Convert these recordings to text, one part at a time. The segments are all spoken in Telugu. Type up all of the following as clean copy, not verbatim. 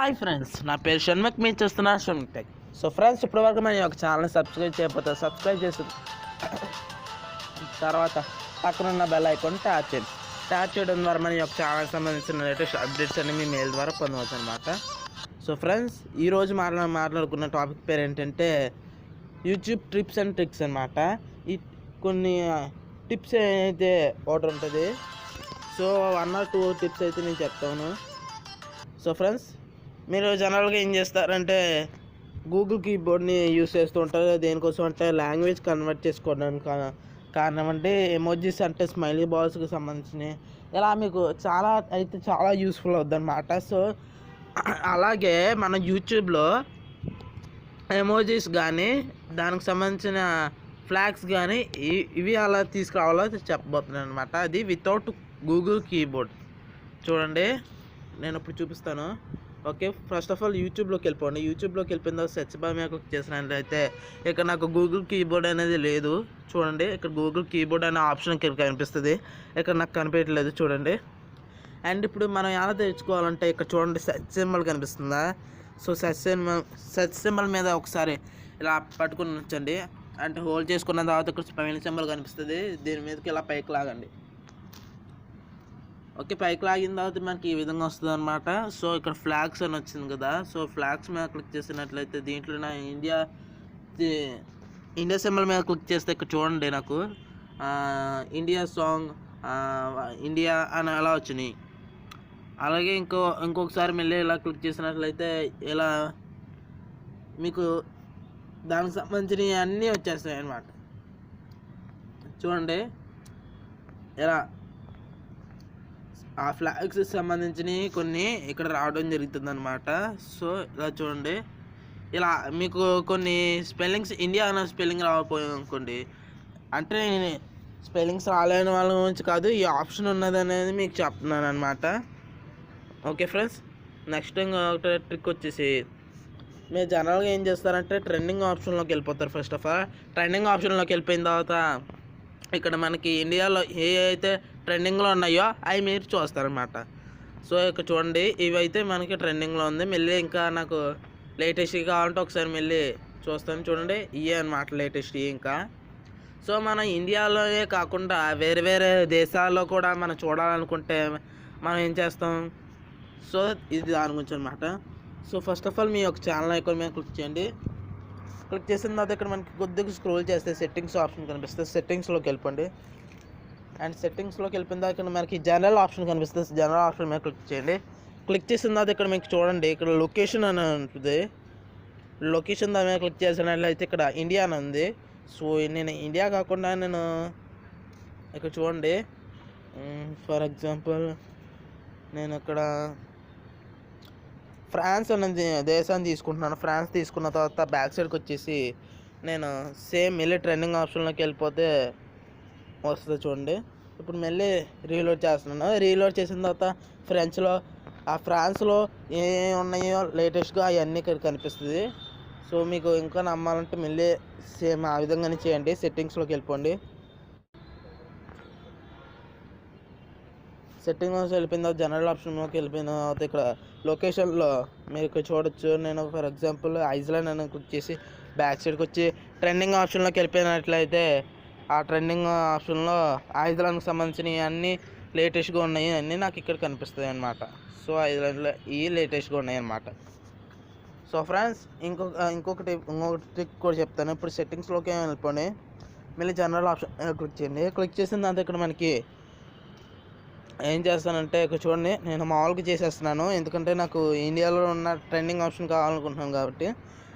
హాయ్ ఫ్రెండ్స్, నా పేరు షణ్ముఖ్. మీరు చూస్తున్నారు షణ్ముఖ్ టెక్. సో ఫ్రెండ్స్, ఇప్పటివరకు మన యొక్క ఛానల్ని సబ్స్క్రైబ్ చేయకపోతే సబ్స్క్రైబ్ చేసి తర్వాత పక్కనున్న బెల్ ఐకాన్ ట్యాప్ చేయండి. ట్యాప్ చేయడం ద్వారా మన యొక్క ఛానల్కి సంబంధించిన లేటెస్ట్ అప్డేట్స్ అన్ని మీ మెయిల్ ద్వారా పొందవచ్చు అనమాట. సో ఫ్రెండ్స్, ఈరోజు మాట్లాడుకున్న టాపిక్ పేరు ఏంటంటే యూట్యూబ్ టిప్స్ అండ్ ట్రిక్స్ అనమాట. ఈ కొన్ని టిప్స్ అయితే ఒకటి ఉంటుంది. సో 1 or 2 టిప్స్ అయితే నేను చెప్తాను. సో ఫ్రెండ్స్, మీరు జనరల్గా ఏం చేస్తారంటే గూగుల్ కీబోర్డ్ని యూస్ చేస్తూ ఉంటారు. దేనికోసం అంటే లాంగ్వేజ్ కన్వర్ట్ చేసుకోవడానికి కారణం అంటే ఎమోజీస్ అంటే స్మైలీ బాల్స్కి సంబంధించినవి ఇలా మీకు చాలా యూస్ఫుల్ అవుద్ది అనమాట. సో అలాగే మన యూట్యూబ్లో ఎమోజీస్ కానీ దానికి సంబంధించిన ఫ్లాగ్స్ కానీ ఇవి అలా తీసుకురావాలో చెప్పబోతున్నాను అనమాట. అది వితౌట్ గూగుల్ కీబోర్డ్. చూడండి, నేను ఇప్పుడు చూపిస్తాను. ఓకే, ఫస్ట్ ఆఫ్ ఆల్ యూట్యూబ్లోకి వెళ్ళిపోండి. యూట్యూబ్లోకి వెళ్ళిపోయిన తర్వాత సెర్చ్ బార్ మీద క్లిక్ చేసినట్లయితే ఇక్కడ నాకు గూగుల్ కీబోర్డ్ అనేది లేదు. చూడండి, ఇక్కడ గూగుల్ కీబోర్డ్ అనే ఆప్షన్ ఇక్కడ కనిపిస్తుంది. ఇక్కడ నాకు కనిపించట్లేదు. చూడండి. అండ్ ఇప్పుడు మనం ఎలా తెచ్చుకోవాలంటే ఇక్కడ చూడండి, సెర్చ్ సింబల్ కనిపిస్తుందా? సో సెర్చ్ సింబల్ మీద ఒకసారి ఇలా పట్టుకుని ఉంచండి. అంటే హోల్డ్ చేసుకున్న తర్వాత ఇక్కడ స్మైల్ సింబల్ కనిపిస్తుంది. దీని మీదకి ఇలా పైకి లాగండి. ఓకే, పైకి లాగిన తర్వాత మనకి ఈ విధంగా వస్తుంది అనమాట. సో ఇక్కడ ఫ్లాగ్స్ అని వచ్చింది కదా. సో ఫ్లాగ్స్ మీద క్లిక్ చేసినట్లయితే దీంట్లో నా ఇండియా సింబల్ మీద క్లిక్ చేస్తే ఇక్కడ చూడండి, నాకు ఇండియా సాంగ్ ఇండియా అని అలా వచ్చినాయి. అలాగే ఇంకొకసారి మళ్ళీ ఇలా క్లిక్ చేసినట్లయితే ఇలా మీకు దానికి సంబంధించినవి అన్నీ వచ్చేస్తాయి అన్నమాట. చూడండి, ఇలా ఆ ఫ్లాగ్స్ సంబంధించినవి కొన్ని ఇక్కడ రావడం జరుగుతుంది అనమాట. సో ఇలా చూడండి, ఇలా మీకు కొన్ని స్పెల్లింగ్స్ ఇండియా అనే స్పెల్లింగ్ రాకపోయాయి అనుకోండి, అంటే నేను స్పెల్లింగ్స్ రాలేని వాళ్ళ గురించి కాదు, ఈ ఆప్షన్ ఉన్నది అనేది మీకు చెప్తున్నాను అనమాట. ఓకే ఫ్రెండ్స్, నెక్స్ట్ ఇంకొక ట్రిక్ వచ్చేసి మీరు జనరల్గా ఏం చేస్తారంటే ట్రెండింగ్ ఆప్షన్లోకి వెళ్ళిపోతారు. ఫస్ట్ ఆఫ్ ఆల్ ట్రెండింగ్ ఆప్షన్లోకి వెళ్ళిపోయిన తర్వాత ఇక్కడ మనకి ఇండియాలో ఏ అయితే ట్రెండింగ్లో ఉన్నాయో అవి మీరు చూస్తారనమాట. సో ఇక్కడ చూడండి, ఇవి అయితే మనకి ట్రెండింగ్లో ఉంది. మళ్ళీ ఇంకా నాకు లేటెస్ట్గా కావాలంటే ఒకసారి మళ్ళీ చూస్తాను. చూడండి, ఇవే అనమాట లేటెస్ట్. ఇంకా సో మన ఇండియాలోనే కాకుండా వేరే వేరే దేశాల్లో కూడా మనం చూడాలనుకుంటే మనం ఏం చేస్తాం? సో ఇది దాని గురించి అనమాట. సో ఫస్ట్ ఆఫ్ ఆల్ మీ యొక్క ఛానల్ ఐకాన్ మీద క్లిక్ చేయండి. క్లిక్ చేసిన తర్వాత ఇక్కడ మనకి కొద్దిగా స్క్రోల్ చేస్తే సెట్టింగ్స్ ఆప్షన్ కనిపిస్తుంది. సెట్టింగ్స్లోకి వెళ్ళిపోండి. అండ్ సెట్టింగ్స్లోకి వెళ్ళిన తర్వాత ఇక్కడ మనకి జనరల్ ఆప్షన్ కనిపిస్తుంది. జనరల్ ఆప్షన్ మీద క్లిక్ చేయండి. క్లిక్ చేసిన తర్వాత ఇక్కడ మీకు చూడండి, ఇక్కడ లొకేషన్ అని ఉంటుంది. లొకేషన్ దాని మీద క్లిక్ చేసినట్లయితే ఇక్కడ ఇండియా అని ఉంది. సో నేను ఇండియా కాకుండా నేను ఇక్కడ చూడండి, ఫర్ ఎగ్జాంపుల్ నేను ఇక్కడ ఫ్రాన్స్ అనేది దేశాన్ని తీసుకుంటున్నాను. ఫ్రాన్స్ తీసుకున్న తర్వాత బ్యాక్ సైడ్కి వచ్చేసి నేను సేమ్ మళ్ళీ ట్రెండింగ్ ఆప్షన్లోకి వెళ్ళిపోతే వస్తుంది. చూడండి, ఇప్పుడు మళ్ళీ రీలోడ్ చేస్తున్నాను. రీలోడ్ చేసిన తర్వాత ఫ్రాన్స్లో ఏ ఉన్నాయో లేటెస్ట్గా అవన్నీ ఇక్కడ కనిపిస్తుంది. సో మీకు ఇంకా నమ్మాలంటే మళ్ళీ సేమ్ ఆ విధంగానే చేయండి. సెట్టింగ్స్లోకి వెళ్ళిపోండి. సెట్టింగ్స్ వెళ్ళిపోయిన తర్వాత జనరల్ ఆప్షన్లోకి వెళ్ళిపోయిన తర్వాత ఇక్కడ లొకేషన్లో మీరు ఇక్కడ చూడొచ్చు. నేను ఫర్ ఎగ్జాంపుల్ ఐస్లాండ్ అని క్లిక్ చేసి బ్యాక్ సైడ్కి వచ్చి ట్రెండింగ్ ఆప్షన్లోకి వెళ్ళిపోయినట్లయితే ఆ ట్రెండింగ్ ఆప్షన్లో ఐస్లాండ్కి సంబంధించినవి అన్నీ లేటెస్ట్గా ఉన్నాయి అన్నీ నాకు ఇక్కడ కనిపిస్తాయి అన్నమాట. సో ఐస్లాండ్లో ఇవి లేటెస్ట్గా ఉన్నాయి అన్నమాట. సో ఫ్రెండ్స్, ఇంకొక ట్రిక్ కూడా చెప్తాను. ఇప్పుడు సెట్టింగ్స్లోకి వెళ్ళిపోండి. మళ్ళీ జనరల్ ఆప్షన్ క్లిక్ చేయండి. క్లిక్ చేసిన తర్వాత ఇక్కడ మనకి ఏం చేస్తానంటే ఇక్కడ చూడండి, నేను మామూలుగా చేసేస్తున్నాను ఎందుకంటే నాకు ఇండియాలో ఉన్న ట్రెండింగ్ ఆప్షన్ కావాలనుకుంటున్నాను కాబట్టి.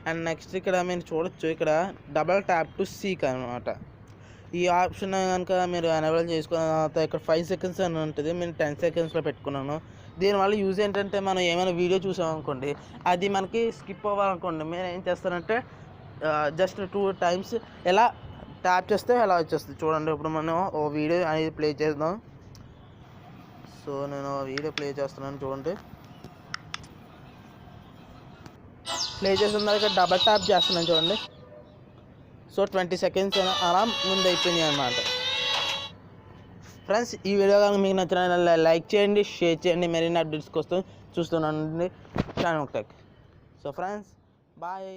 అండ్ నెక్స్ట్ ఇక్కడ మీరు చూడొచ్చు, ఇక్కడ డబల్ ట్యాప్ టు సీక్ అనమాట. ఈ ఆప్షన్ కనుక మీరు ఎనేబుల్ చేసుకున్న తర్వాత ఇక్కడ 5 seconds అని ఉంటుంది. నేను 10 secondsలో పెట్టుకున్నాను. దీనివల్ల యూజ్ ఏంటంటే మనం ఏమైనా వీడియో చూసామనుకోండి, అది మనకి స్కిప్ అవ్వాలనుకోండి, మీరు ఏం చేస్తారంటే జస్ట్ 2 times ఎలా ట్యాప్ చేస్తే ఎలా వచ్చేస్తుంది. చూడండి, ఇప్పుడు మనం ఓ వీడియో అనేది ప్లే చేద్దాం. సో నేను వీడియో ప్లే చేస్తున్నాను. చూడండి, ప్లే చేసిన తర్వాత డబల్ ట్యాప్ చేస్తున్నాను. చూడండి, సో 20 seconds అలా ముందు అయిపోయింది అనమాట. ఫ్రెండ్స్ ఈ వీడియో కనుక మీకు నచ్చిన లైక్ చేయండి, షేర్ చేయండి. మరిన్ని అప్డేట్స్ కోసం చూస్తున్నానండి Shanmukh Tech. So friends bye.